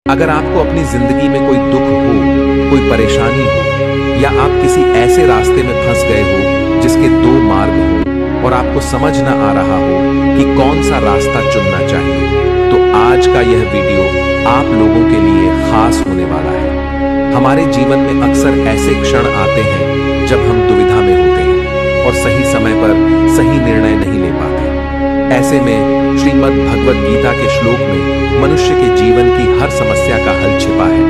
अगर आपको अपनी जिंदगी में कोई दुख हो, कोई परेशानी हो, या आप किसी ऐसे रास्ते में फंस गए हो जिसके दो मार्ग हो और आपको समझ ना आ रहा हो कि कौन सा रास्ता चुनना चाहिए, तो आज का यह वीडियो आप लोगों के लिए खास होने वाला है। हमारे जीवन में अक्सर ऐसे क्षण आते हैं जब हम दुविधा में होते हैं और सही समय पर सही निर्णय नहीं ले पाते। ऐसे में श्रीमद् भगवद गीता के श्लोक में मनुष्य के जीवन की हर समस्या का हल छिपा है।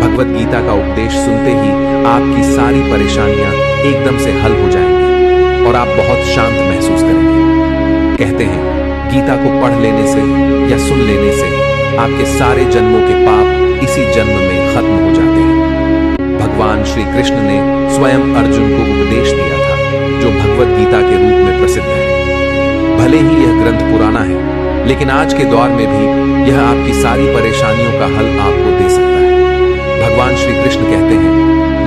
भगवद गीता का उपदेश सुनते ही आपकी सारी परेशानियां एकदम से हल हो जाएंगी और आप बहुत शांत महसूस करेंगे। कहते हैं गीता को पढ़ लेने से या सुन लेने से आपके सारे जन्मों के पाप इसी जन्म में खत्म हो जाते हैं। भगवान श्री कृष्ण ने स्वयं अर्जुन को उपदेश दिया था, जो भगवद गीता के रूप में प्रसिद्ध है। भले ही यह ग्रंथ पुराना है, लेकिन आज के दौर में भी यह आपकी सारी परेशानियों का हल आपको दे सकता है। भगवान श्री कृष्ण कहते हैं,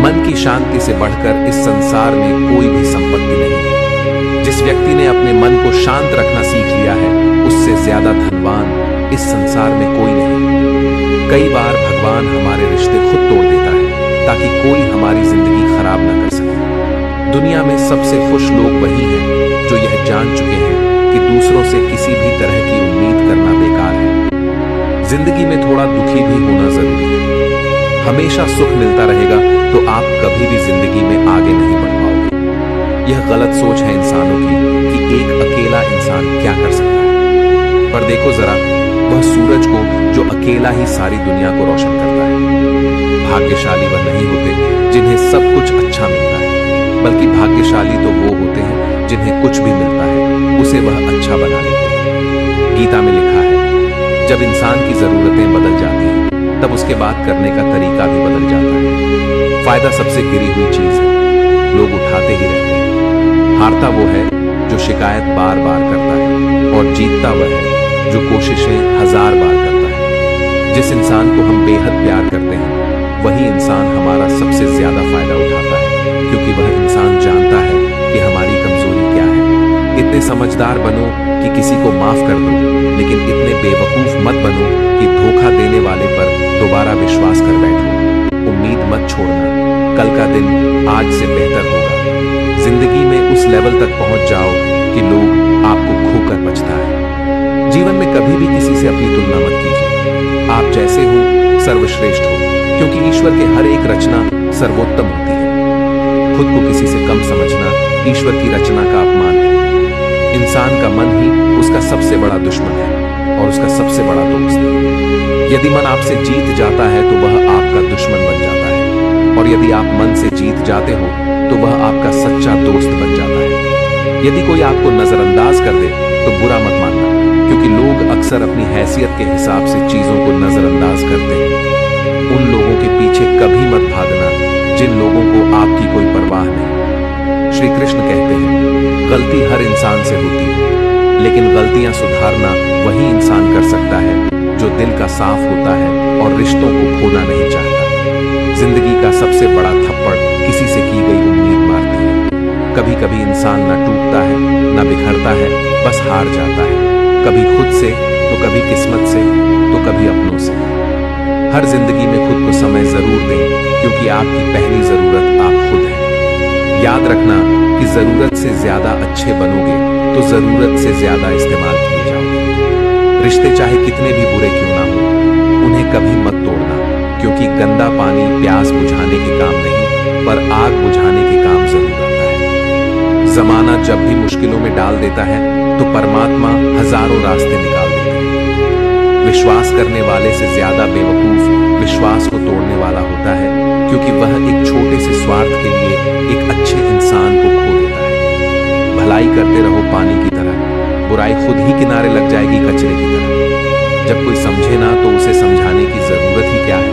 मन की शांति से बढ़कर इस संसार में कोई भी संपत्ति नहीं है। जिस व्यक्ति ने अपने मन को शांत रखना सीख लिया है, उससे ज्यादा धनवान इस संसार में कोई नहीं। कई बार भगवान हमारे रिश्ते खुद तोड़ देता है ताकि कोई हमारी जिंदगी खराब न कर सके। दुनिया में सबसे खुश लोग वही हैं जो यह जान चुके हैं कि दूसरों से किसी भी तरह की उम्मीद करना बेकार है। जिंदगी में थोड़ा दुखी भी होना जरूरी है। हमेशा सुख मिलता रहेगा तो आप कभी भी जिंदगी में आगे नहीं बढ़ पाओगे। यह गलत सोच है इंसानों की कि एक अकेला इंसान क्या कर सकता है। पर देखो जरा, वह सूरज को जो अकेला ही सारी दुनिया को रोशन करता है। भाग्यशाली वह नहीं होते जिन्हें सब कुछ अच्छा मिलता है, बल्कि भाग्यशाली तो वो होते हैं जिन्हें कुछ भी मिलता है उसे वह अच्छा बना लेते हैं। गीता में लिखा है, जब इंसान की जरूरतें बदल जाती हैं, तब उसके बात करने का तरीका भी बदल जाता है। फायदा सबसे गिरी हुई चीज है, लोग उठाते ही रहते हैं। हारता वो है जो शिकायत बार बार करता है, और जीतता वह है जो कोशिशें 1000 बार करता है। जिस इंसान को हम बेहद प्यार करते हैं, वही इंसान हमारा सबसे ज्यादा फायदा उठाता है, क्योंकि वह इंसान जानता है कि हमारी कमजोरी क्या है। इतने समझदार बनो कि किसी को माफ कर दो, लेकिन इतने बेवकूफ मत बनो कि धोखा देने वाले पर दोबारा विश्वास कर बैठो। उम्मीद मत छोड़ना, कल का दिन आज से बेहतर होगा। जिंदगी में उस लेवल तक पहुंच जाओ कि लोग आपको खोकर पछता है। जीवन में कभी भी किसी से अपनी तुलना मत कीजिए। आप जैसे हो सर्वश्रेष्ठ हो, क्योंकि ईश्वर के हर एक रचना सर्वोत्तम होती है। खुद को किसी से कम समझना ईश्वर की रचना का अपमान है। इंसान का मन ही उसका सबसे बड़ा दुश्मन है और उसका सबसे बड़ा दोस्त। यदि मन आपसे जीत जाता है तो वह आपका दुश्मन बन जाता है, और यदि आप मन से जीत जाते हो तो वह आपका सच्चा दोस्त बन जाता है। यदि कोई आपको नजरअंदाज कर दे तो बुरा मत मानना, क्योंकि लोग अक्सर अपनी हैसियत के हिसाब से चीजों को नजरअंदाज करते हैं। उन लोगों के पीछे कभी मत भागना जिन लोगों को आपकी कोई परवाह नहीं। श्री कृष्ण कहते हैं, गलती हर इंसान से होती है, लेकिन गलतियां सुधारना वही इंसान कर सकता है जो दिल का साफ होता है और रिश्तों को खोना नहीं चाहता। जिंदगी का सबसे बड़ा थप्पड़ किसी से की गई उम्मीद मारती है। कभी कभी इंसान न टूटता है न बिखरता है, बस हार जाता है। कभी खुद से तो कभी किस्मत से तो कभी अपनों से। हर जिंदगी में खुद को समय जरूर दें, क्योंकि आपकी पहली जरूरत आप खुद हैं। याद रखना कि जरूरत से ज्यादा अच्छे बनोगे तो जरूरत से ज्यादा इस्तेमाल किए जाओगे। रिश्ते चाहे कितने भी बुरे क्यों ना हो, उन्हें कभी मत तोड़ना, क्योंकि गंदा पानी प्यास बुझाने के काम नहीं, पर आग बुझाने के काम जरूर आता है। जमाना जब भी मुश्किलों में डाल देता है तो परमात्मा हजारों रास्ते निकाल देते हैं। विश्वास करने वाले से ज्यादा बेवकूफ विश्वास को तोड़ने वाला होता है, क्योंकि वह एक छोटे से स्वार्थ के लिए एक अच्छे इंसान को खो देता है। भलाई करते रहो पानी की तरह, बुराई खुद ही किनारे लग जाएगी कचरे की तरह। जब कोई समझे ना तो उसे समझाने की जरूरत ही क्या है,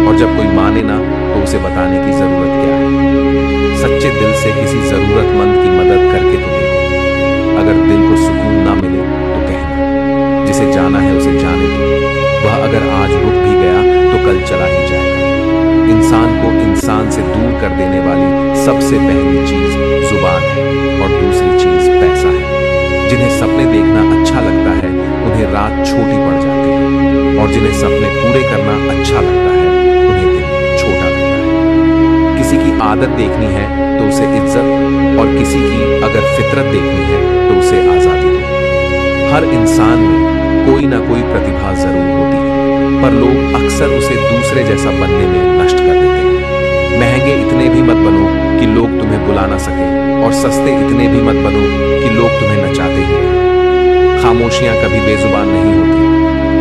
और जब कोई माने ना तो उसे बताने की जरूरत क्या है। सच्चे दिल से किसी जरूरतमंद की मदद करके तो देखो। अगर दिल को सुकून ना मिले तो कहना, जिसे जाना है उसे जाने दो। वह अगर आज रुक भी गया तो कल चला ही जाएगा। इंसान को इंसान से दूर कर देने वाली सबसे पहली चीज जुबान है, और दूसरी चीज पैसा है। जिन्हें सपने देखना अच्छा लगता है, उन्हें रात छोटी पड़ जाती है, और जिन्हें सपने पूरे करना अच्छा लगता है उन्हें दिन छोटा लगता है। किसी की आदत देखनी है तो उसे इज्जत, और किसी की अगर फितरत देखनी है तो उसे आजादी दो। हर इंसान में कोई ना कोई प्रतिभा जरूर होती है, पर लोग अक्सर उसे दूसरे जैसा बनने में नष्ट कर देते हैं। महंगे इतने भी मत बनो कि लोग तुम्हें बुला ना सके, और सस्ते इतने भी मत बनो कि लोग तुम्हें नचाते ही रहें। खामोशियां कभी बेजुबान नहीं होती,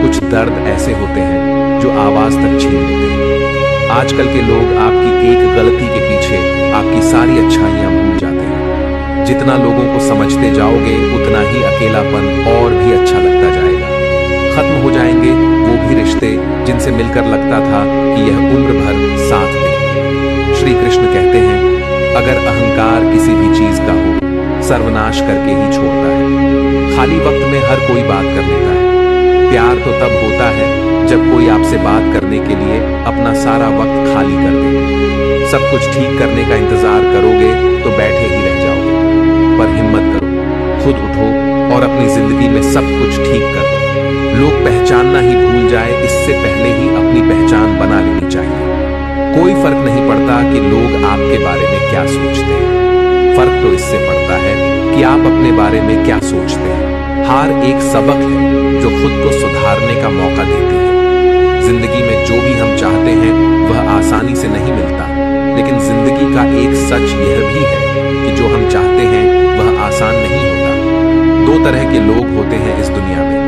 कुछ दर्द ऐसे होते हैं जो आवाज तक छीन लेते हैं। आजकल के लोग आपकी एक गलती के पीछे आपकी सारी अच्छाइयां भूल जाते हैं। जितना लोगों को समझते जाओगे उतना ही अकेलापन और भी अच्छा लगता जाएगा। खत्म हो जाएंगे वो भी रिश्ते जिनसे मिलकर लगता था कि यह उम्र भर साथ देंगे। श्री कृष्ण कहते हैं, अगर अहंकार किसी भी चीज का हो, सर्वनाश करके ही छोड़ता है। खाली वक्त में हर कोई बात कर लेता है। प्यार तो तब होता है जब कोई आपसे बात करने के लिए अपना सारा वक्त खाली कर दे। सब कुछ ठीक करने का इंतजार करोगे तो बैठे ही रह जाओगे। पर हिम्मत करो, खुद उठो और अपनी जिंदगी में सब कुछ ठीक कर दो। लोग पहचानना ही भूल जाए इससे पहले ही अपनी पहचान बना लेनी चाहिए। कोई फर्क नहीं पड़ता कि लोग आपके बारे में क्या सोचते हैं, फर्क तो इससे पड़ता है कि आप अपने बारे में क्या सोचते हैं। हार एक सबक है जो खुद को सुधारने का मौका देती है। जिंदगी में जो भी हम चाहते हैं वह आसानी से नहीं मिलता, लेकिन जिंदगी का एक सच यह भी है कि जो हम चाहते हैं वह आसान नहीं होता। दो तरह के लोग होते हैं इस दुनिया में।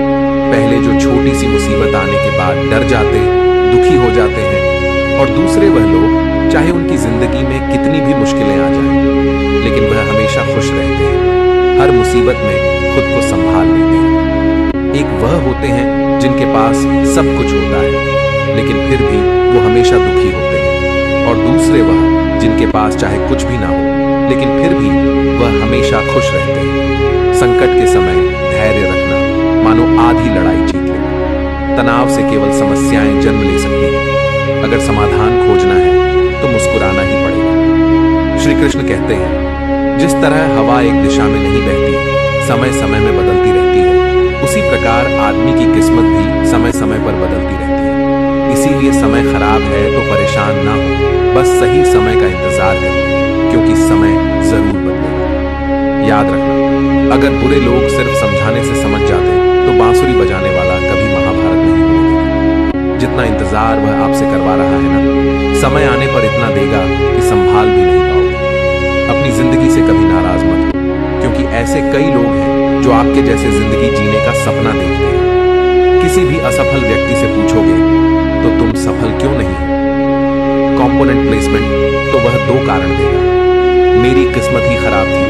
पहले जो छोटी सी मुसीबत आने के बाद डर जाते, दुखी हो जाते हैं, और दूसरे वह लोग चाहे उनकी जिंदगी में कितनी भी मुश्किलें आ जाएं, लेकिन वह हमेशा खुश रहते हैं, हर मुसीबत में खुद को संभाल लेते हैं। एक वह होते हैं जिनके पास सब कुछ होता है, लेकिन फिर भी वो हमेशा दुखी होते हैं, और दूसरे वह जिनके पास चाहे कुछ भी ना हो, लेकिन फिर भी वह हमेशा खुश रहते हैं। संकट के समय धैर्य रखना मानो आधी लड़ाई जीत लेना। तनाव से केवल समस्याएं जन्म ले सकती हैं। अगर समाधान खोजना है तो मुस्कुराना ही पड़ेगा। श्री कृष्ण कहते हैं, जिस तरह हवा एक दिशा में नहीं बहती, समय समय में बदलती रहती है, उसी प्रकार आदमी की किस्मत भी समय समय पर बदलती रहती है। इसीलिए समय खराब है तो परेशान ना हो, बस सही समय का इंतजार करें, क्योंकि समय जरूर बदलेगा। याद रखना, अगर बुरे लोग सिर्फ समझाने से समझ जाते तो बांसुरी बजाने वाला कभी महाभारत नहीं होने देगा। जितना इंतजार वह आपसे करवा रहा है ना, समय आने पर इतना देगा कि संभाल भी नहीं पाओगे। अपनी जिंदगी से कभी नाराज मत हो, क्योंकि ऐसे कई लोग हैं जो आपके जैसे जिंदगी जीने का सपना देखते हैं। किसी भी असफल व्यक्ति से पूछोगे तो तुम सफल क्यों नहीं हो? कंपोनेंट प्लेसमेंट तो वह दो कारण देगा, मेरी किस्मत ही खराब थी,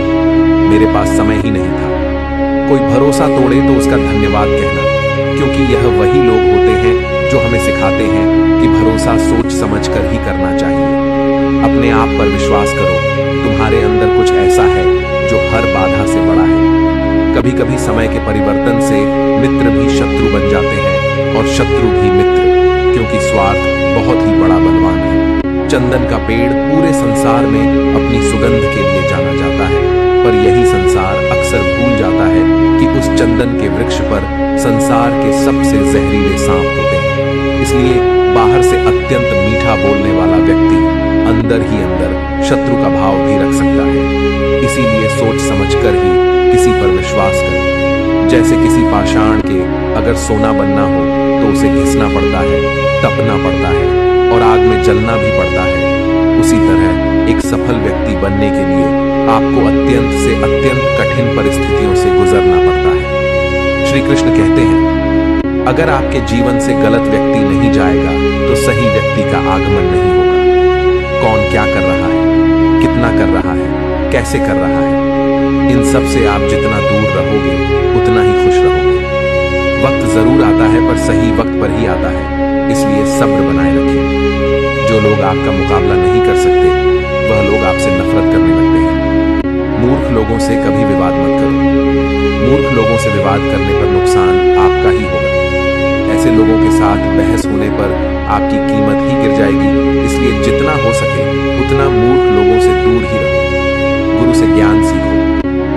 मेरे पास समय ही नहीं था। कोई भरोसा तोड़े तो उसका धन्यवाद कहना, क्योंकि यह वही लोग होते हैं जो हमें सिखाते हैं कि भरोसा सोच समझ कर ही करना चाहिए। अपने आप पर विश्वास करो, तुम्हारे अंदर कुछ ऐसा है जो हर बाधा से बड़ा है। कभी कभी समय के परिवर्तन से मित्र भी शत्रु बन जाते हैं, और शत्रु भी मित्र, क्योंकि स्वार्थ बहुत ही बड़ा बलवान है। चंदन का पेड़ पूरे संसार में अपनी सुगंध के लिए जाना जाता है, पर यही संसार अक्सर भूल जाता है कि उस चंदन के वृक्ष पर संसार के सबसे जहरीले सांप होते हैं। इसलिए बाहर से अत्यंत मीठा बोलने वाला व्यक्ति अंदर ही अंदर शत्रु का भाव भी रख सकता है। इसीलिए सोच समझकर ही किसी पर विश्वास करें। जैसे किसी पाषाण के अगर सोना बनना हो तो उसे घिसना पड़ता है, तपना पड़ता है, और आग में जलना भी पड़ता है। उसी तरह एक सफल व्यक्ति बनने के लिए आपको अत्यंत से अत्यंत कठिन परिस्थितियों से गुजरना पड़ता है। श्री कृष्ण कहते हैं, अगर आपके जीवन से गलत व्यक्ति नहीं जाएगा तो सही व्यक्ति का आगमन नहीं होगा। कौन क्या कर रहा है, कितना कर रहा है, कैसे कर रहा है, इन सब से आप जितना दूर रहोगे उतना ही खुश रहोगे। वक्त जरूर आता है पर सही वक्त पर ही आता है, इसलिए सब्र बनाए रखिए। जो लोग आपका मुकाबला नहीं कर सकते वह लोग आपसे नफरत करने लगते हैं। मूर्ख लोगों से कभी विवाद मत करो। मूर्ख लोगों से विवाद करने पर नुकसान आपका ही होगा। ऐसे लोगों के साथ बहस होने पर आपकी कीमत ही गिर जाएगी। इसलिए जितना हो सके उतना मूर्ख लोगों से दूर ही रहो। गुरु से ज्ञान सीखो,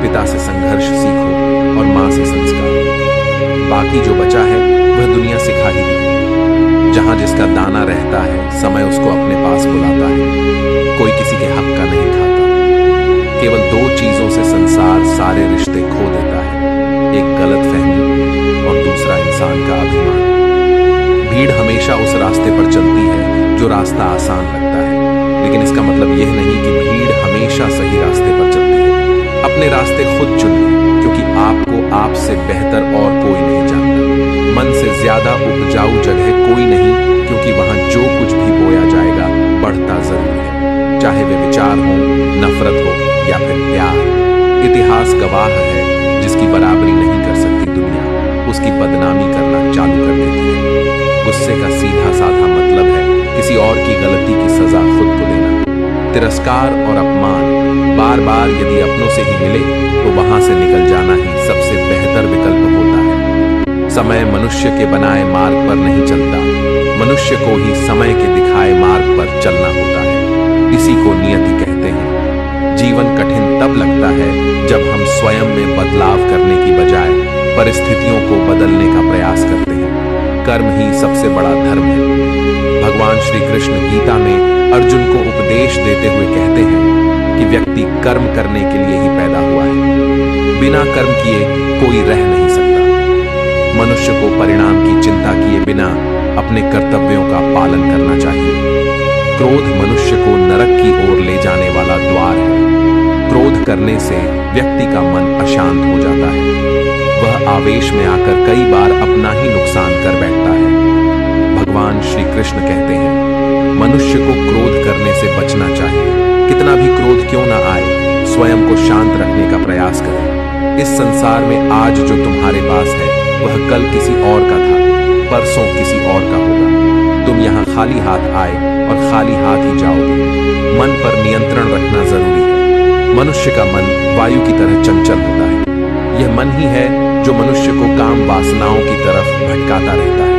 पिता से संघर्ष सीखो, और माँ से संस्कार। बाकी जो बचा है वह दुनिया सिखा ही दी। जहां जिसका दाना रहता है समय उसको अपने पास बुलाता है। कोई किसी के हक का नहीं खाता। केवल दो चीजों से संसार सारे रिश्ते खो देता है, एक गलतफहमी और दूसरा इंसान का अभिमान। भीड़ हमेशा उस रास्ते पर चलती है जो रास्ता आसान लगता है, लेकिन इसका मतलब यह नहीं कि भीड़ हमेशा सही रास्ते पर चलती है। अपने रास्ते खुद चुनिए, क्योंकि आपको आपसे बेहतर और कोई नहीं जानता। मन से ज्यादा उपजाऊ जगह कोई नहीं, क्योंकि वहां जो कुछ भी बोया जाएगा बढ़ता जरूर है, चाहे वे विचार हो, नफरत हो या फिर प्यार। इतिहास गवाह है, जिसकी बराबरी नहीं कर सकती दुनिया, उसकी बदनामी करना चालू कर देती है। गुस्से का सीधा साधा मतलब है किसी और की गलती की सजा खुद को देना। तिरस्कार और अपमान बार बार यदि अपनों से ही मिले तो वहां से निकल जाना ही सबसे बेहतर विकल्प होता है। समय मनुष्य के बनाए मार्ग पर नहीं चलता, मनुष्य को ही समय के दिखाए मार्ग पर चलना होता है। इसी को नियति कहते हैं। जीवन कठिन तब लगता है जब हम स्वयं में बदलाव करने की बजाय परिस्थितियों को बदलने का प्रयास करते हैं। कर्म ही सबसे बड़ा धर्म है। भगवान श्री कृष्ण गीता में अर्जुन को उपदेश देते हुए कहते हैं कि व्यक्ति कर्म करने के लिए ही पैदा हुआ है। बिना कर्म किए कोई रह नहीं सकता। मनुष्य को परिणाम की चिंता किए बिना अपने कर्तव्यों का पालन करना चाहिए। क्रोध मनुष्य को नरक की ओर ले जाने वाला द्वार है। क्रोध करने से व्यक्ति का मन अशांत हो जाता है। वह आवेश में आकर कई बार अपना ही नुकसान कर बैठता है। भगवान श्री कृष्ण कहते हैं, मनुष्य को क्रोध करने से बचना चाहिए। कितना भी क्रोध क्यों ना आए, स्वयं को शांत रखने का प्रयास करें। इस संसार में आज जो तुम्हारे पास है वह कल किसी और का था, परसों किसी और का होगा। तुम यहाँ खाली हाथ आए और खाली हाथ ही जाओगे। मन पर नियंत्रण रखना जरूरी है। मनुष्य का मन वायु की तरह चंचल होता है। यह मन ही है जो मनुष्य को काम वासनाओं की तरफ भटकाता रहता है।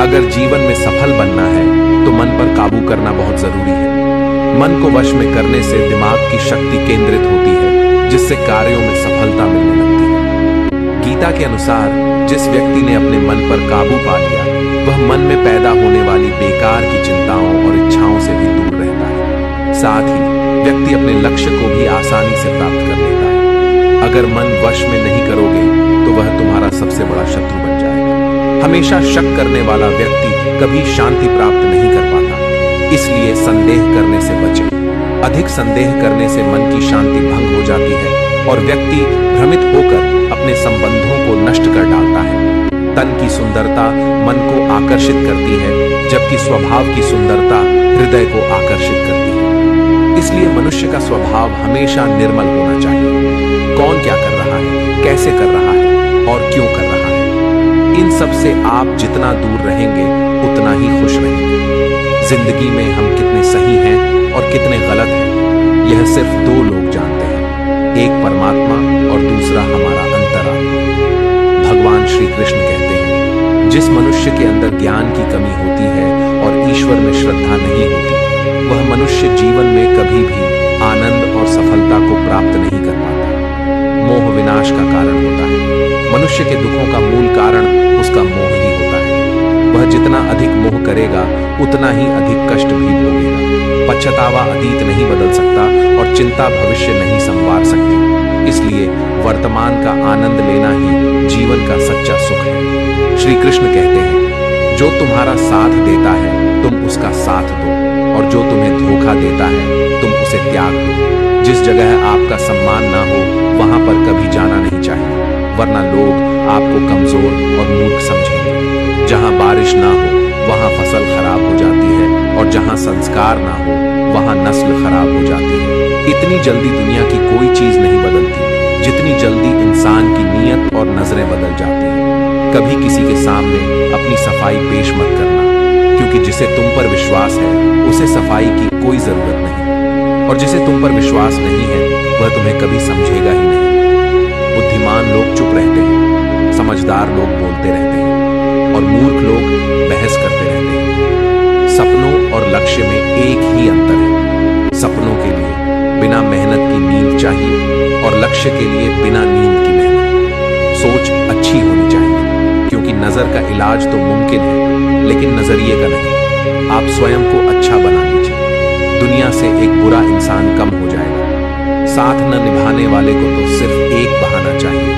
अगर जीवन में सफल बनना है तो मन पर काबू करना बहुत जरूरी है। मन को वश में करने से दिमाग की शक्ति केंद्रित होती है, जिससे कार्यों में सफलता मिलने लगती है। गीता के अनुसार जिस व्यक्ति ने अपने मन पर काबू पा लिया, वह मन में पैदा होने वाली बेकार की चिंताओं और इच्छाओं से भी दूर रहता है। साथ ही व्यक्ति अपने लक्ष्य को भी आसानी से प्राप्त कर लेता है। अगर मन वश में नहीं करोगे तो वह तुम्हारा सबसे बड़ा शत्रु बन जाएगा। हमेशा शक करने वाला व्यक्ति कभी शांति प्राप्त नहीं कर पाता। इसलिए संदेह करने से बचें। अधिक संदेह करने से मन की शांति भंग हो जाती है और व्यक्ति भ्रमित होकर अपने संबंधों को नष्ट कर डालता है। तन की सुंदरता मन को आकर्षित करती है, जबकि स्वभाव की सुंदरता हृदय को आकर्षित करती है। इसलिए मनुष्य का स्वभाव हमेशा निर्मल होना चाहिए। कौन क्या कर रहा है, कैसे कर रहा है और क्यों कर रहा है, इन सब से आप जितना दूर रहेंगे उतना ही खुश रहेंगे। जिंदगी में हम कितने सही हैं और कितने गलत हैं, यह सिर्फ दो लोग जानते हैं, एक परमात्मा और दूसरा हमारा अंतरात्मा। भगवान श्री कृष्ण कहते हैं, जिस मनुष्य के अंदर ज्ञान की कमी होती है और ईश्वर में श्रद्धा नहीं होती, वह मनुष्य जीवन में कभी भी आनंद और सफलता को प्राप्त नहीं कर पाता। मोह विनाश का कारण होता है। मनुष्य के दुखों का मूल कारण उसका मोह ही होता है। वह जितना अधिक मोह करेगा उतना ही अधिक कष्ट भी भोगेगा। पछतावा अतीत नहीं बदल सकता और चिंता भविष्य नहीं संवार सकती। इसलिए वर्तमान का आनंद लेना ही जीवन का सच्चा सुख है। श्री कृष्ण कहते हैं, जो तुम्हारा साथ देता है तुम उसका साथ दो, और जो तुम्हें धोखा देता है तुम उसे त्याग दो। जिस जगह आपका सम्मान ना हो वहां पर कभी जाना नहीं चाहिए, वरना लोग आपको कमजोर और मूर्ख समझेंगे। जहां बारिश ना हो वहां फसल खराब हो जाती है, और जहां संस्कार ना हो वहां नस्ल खराब हो जाती है। इतनी जल्दी दुनिया की कोई चीज नहीं बदलती जितनी जल्दी इंसान की नीयत और नजरें बदल जाती हैं। कभी किसी के सामने अपनी सफाई पेश मत करना, क्योंकि जिसे तुम पर विश्वास है उसे सफाई की कोई जरूरत नहीं, और जिसे तुम पर विश्वास नहीं है वह तुम्हें कभी समझेगा ही नहीं। बुद्धिमान लोग चुप रहते हैं, समझदार लोग बोलते रहते हैं और मूर्ख लोग बहस करते रहते हैं। सपनों और लक्ष्य में एक ही अंतर है। सपनों के लिए बिना मेहनत की नींद चाहिए और लक्ष्य के लिए बिना नींद की मेहनत। सोच अच्छी होनी चाहिए, क्योंकि नजर का इलाज तो मुमकिन है, लेकिन नजरिए का नहीं। आप स्वयं को अच्छा बना लीजिए, दुनिया से एक बुरा इंसान कम हो जाएगा। साथ न निभाने वाले को तो सिर्फ एक बहाना चाहिए,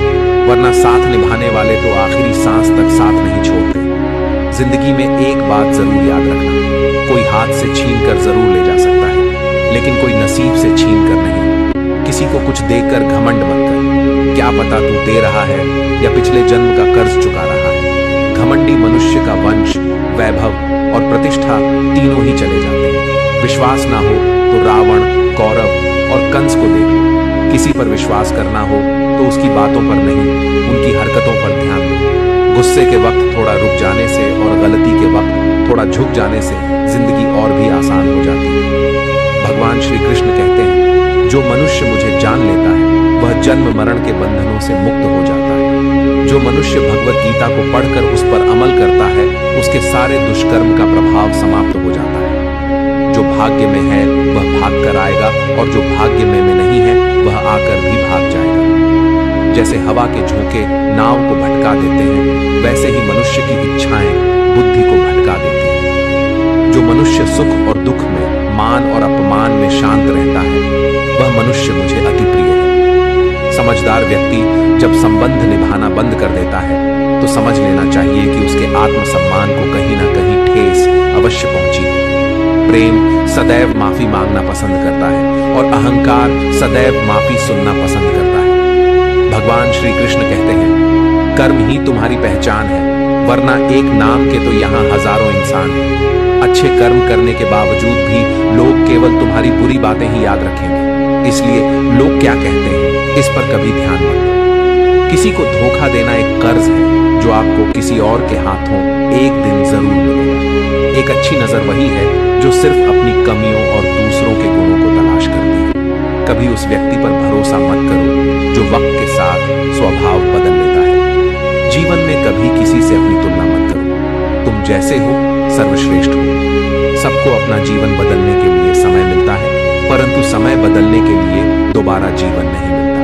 वरना साथ निभाने वाले तो आखिरी सांस तक साथ नहीं छोड़ते। जिंदगी में एक बात जरूर याद रखना, कोई हाथ से छीन कर जरूर ले जा सकता है, लेकिन कोई नसीब से छीन कर नहीं। किसी को कुछ देकर घमंड मत कर, क्या पता तू दे रहा है या पिछले जन्म का कर्ज चुका रहा है। घमंडी मनुष्य का वंश, वैभव और प्रतिष्ठा तीनों ही चले जाते हैं। विश्वास ना हो तो रावण, कौरव और कंस को देख लो। किसी पर विश्वास करना हो तो उसकी बातों पर नहीं, उनकी हरकतों पर ध्यान दो। गुस्से के वक्त थोड़ा रुक जाने से और गलती के वक्त थोड़ा झुक जाने से जिंदगी और भी आसान हो जाती है। भगवान श्री कृष्ण कहते हैं, जो मनुष्य मुझे जान लेता है वह जन्म मरण के बंधनों से मुक्त हो जाता है। जो मनुष्य भगवत गीता को पढ़कर उस पर अमल करता है, उसके सारे दुष्कर्म का प्रभाव समाप्त हो जाता है। जो भाग्य में है वह भाग कर आएगा, और जो भाग्य में नहीं है वह आकर भी भाग जाएगा। जैसे हवा के झोंके नाव को भटका देते हैं, वैसे ही मनुष्य की इच्छाएं बुद्धि को भटका देती हैं। जो मनुष्य सुख और दुख में, मान और अपमान में शांत रहता है, वह मनुष्य मुझे अति प्रिय है। समझदार व्यक्ति जब संबंध निभाना बंद कर देता है तो समझ लेना चाहिए कि उसके आत्मसम्मान को कहीं ना कहीं ठेस अवश्य पहुंची है। प्रेम सदैव माफी मांगना पसंद करता है और अहंकार सदैव माफी सुनना पसंद करता है। भगवान श्री कृष्ण कहते हैं, कर्म ही तुम्हारी पहचान है, वरना एक नाम के तो यहाँ हजारों इंसान हैं। अच्छे कर्म करने के बावजूद भी लोग केवल तुम्हारी बुरी बातें ही याद रखेंगे। इसलिए लोग क्या कहते हैं इस पर कभी ध्यान मत दो। किसी को धोखा देना एक कर्ज है जो आपको किसी और के हाथों एक दिन जरूर मिलेगा। एक अच्छी नजर वही है जो सिर्फ अपनी कमियों और दूसरों के गुणों को तलाश करती है। कभी उस व्यक्ति पर भरोसा मत करो जो वक्त के साथ स्वभाव बदल लेता है। जीवन में कभी किसी से अपनी तुलना मत करो। तुम जैसे हो सर्वश्रेष्ठ हो। सबको अपना जीवन बदलने के लिए समय मिलता है, परंतु समय बदलने के लिए दोबारा जीवन नहीं मिलता।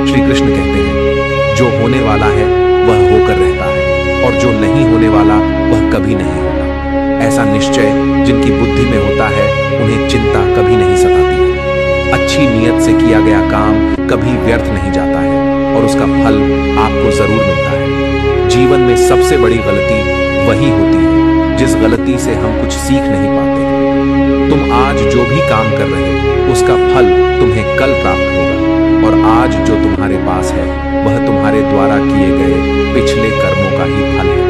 श्री कृष्ण कहते हैं, जो होने वाला है वह होकर रहता है, और जो नहीं होने वाला वह कभी नहीं होता। ऐसा निश्चय जिनकी बुद्धि में होता है, उन्हें चिंता कभी नहीं सताती है। अच्छी नीयत से किया गया काम कभी व्यर्थ नहीं जाता है, और उसका फल आपको जरूर मिलता है। जीवन में सबसे बड़ी गलती वही होती है जिस गलती से हम कुछ सीख नहीं पाते। तुम आज जो भी काम कर रहे हो उसका फल तुम्हें कल प्राप्त होगा, और आज जो तुम्हारे पास है वह तुम्हारे द्वारा किए गए पिछले कर्मों का ही फल है।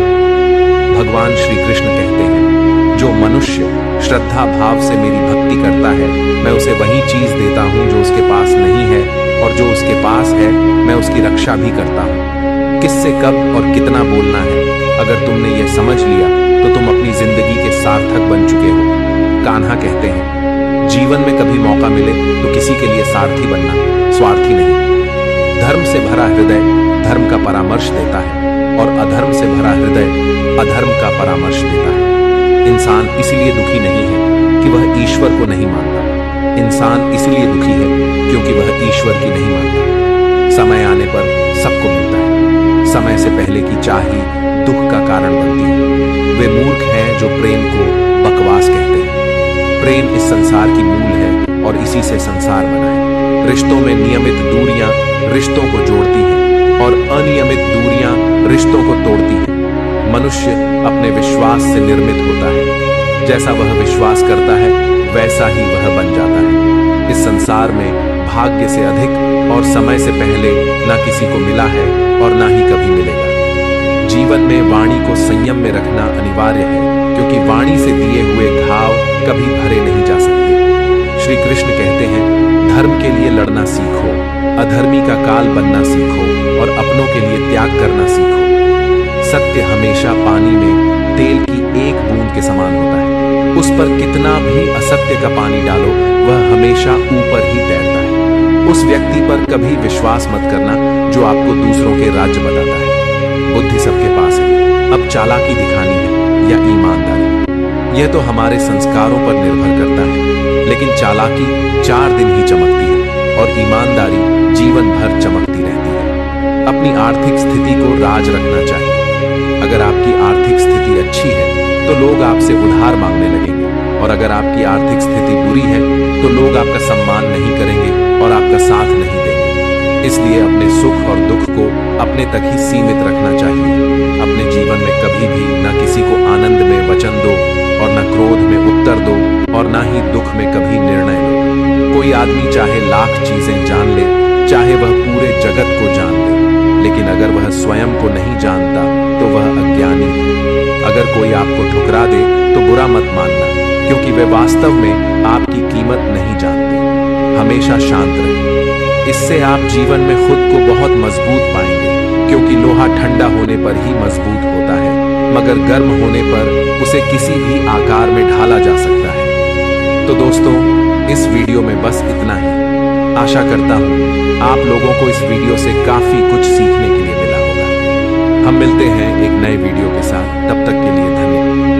भगवान श्री कृष्ण कहते हैं, जो मनुष्य श्रद्धा भाव से मेरी भक्ति करता है, मैं उसे वही चीज देता हूं जो उसके पास नहीं है, और जो उसके पास है मैं उसकी रक्षा भी करता हूं। किससे कब और कितना बोलना है, अगर तुमने ये समझ लिया तो तुम अपनी जिंदगी के सार्थक बन चुके हो। कान्हा कहते हैं, जीवन में कभी मौका मिले तो किसी के लिए सारथी बनना, स्वार्थी नहीं। धर्म से भरा हृदय धर्म का परामर्श देता है, और अधर्म से भरा हृदय अधर्म का परामर्श देता है। इंसान इसलिए दुखी नहीं है कि वह ईश्वर को नहीं मानता। इंसान इसलिए दुखी है क्योंकि वह ईश्वर की नहीं मानता। समय आने पर सबको मिलता है। समय से पहले की चाह ही दुख का कारण बनती है। वे मूर्ख हैं जो प्रेम को बकवास कहते हैं। प्रेम इस संसार की मूल है और इसी से संसार बना है। रिश्तों में नियमित दूरियां रिश्तों को जोड़ती हैं और अनियमित दूरियां रिश्तों को तोड़ती हैं। मनुष्य अपने विश्वास से निर्मित होता है। जैसा वह विश्वास करता है वैसा ही वह बन जाता है। इस संसार में भाग्य से अधिक और समय से पहले ना किसी को मिला है और ना ही कभी मिलेगा। जीवन में वाणी को संयम में रखना अनिवार्य है, क्योंकि वाणी से दिए हुए घाव कभी भरे नहीं जा सकते। श्री कृष्ण कहते हैं, धर्म के लिए लड़ना सीखो, अधर्मी का काल बनना सीखो और अपनों के लिए त्याग करना सीखो। सत्य हमेशा पानी में तेल की एक बूंद के समान होता है। उस पर कितना भी असत्य का पानी डालो वह हमेशा ऊपर ही तैरता है। उस व्यक्ति पर कभी विश्वास मत करना जो आपको दूसरों के राज्य बताता है। बुद्धि सबके पास है, अब चालाकी दिखानी है या ईमानदारी, यह तो हमारे संस्कारों पर निर्भर करता है। लेकिन चालाकी 4 दिन ही चमकती है और ईमानदारी जीवन भर चमकती रहती है। अपनी आर्थिक स्थिति को राज रखना चाहिए। अगर आपकी आर्थिक स्थिति अच्छी है तो लोग आपसे उधार मांगने लगेंगे, और अगर आपकी आर्थिक स्थिति बुरी है तो लोग आपका सम्मान नहीं करेंगे और आपका साथ नहीं देंगे। इसलिए अपने सुख और दुख को अपने तक ही सीमित रखना चाहिए। अपने जीवन में कभी भी न किसी को आनंद में वचन दो और न क्रोध में उत्तर दो और न ही दुख में कभी निर्णय लो। कोई आदमी चाहे लाख चीजें जान ले, चाहे वह पूरे जगत को जान ले, लेकिन अगर वह स्वयं को नहीं जानता तो वह अज्ञानी है। अगर कोई आपको ठुकरा दे तो बुरा मत मानना, क्योंकि वे वास्तव में आपकी कीमत नहीं जानते। हमेशा शांत रहें, इससे आप जीवन में खुद को बहुत मजबूत पाएंगे, क्योंकि लोहा ठंडा होने पर ही मजबूत होता है, मगर गर्म होने पर उसे किसी भी आकार में ढाला जा सकता है। तो दोस्तों, इस वीडियो में बस इतना ही। आशा करता हूँ आप लोगों को इस वीडियो से काफी कुछ सीखने के लिए मिला होगा। हम मिलते हैं एक नए वीडियो के साथ, तब तक के लिए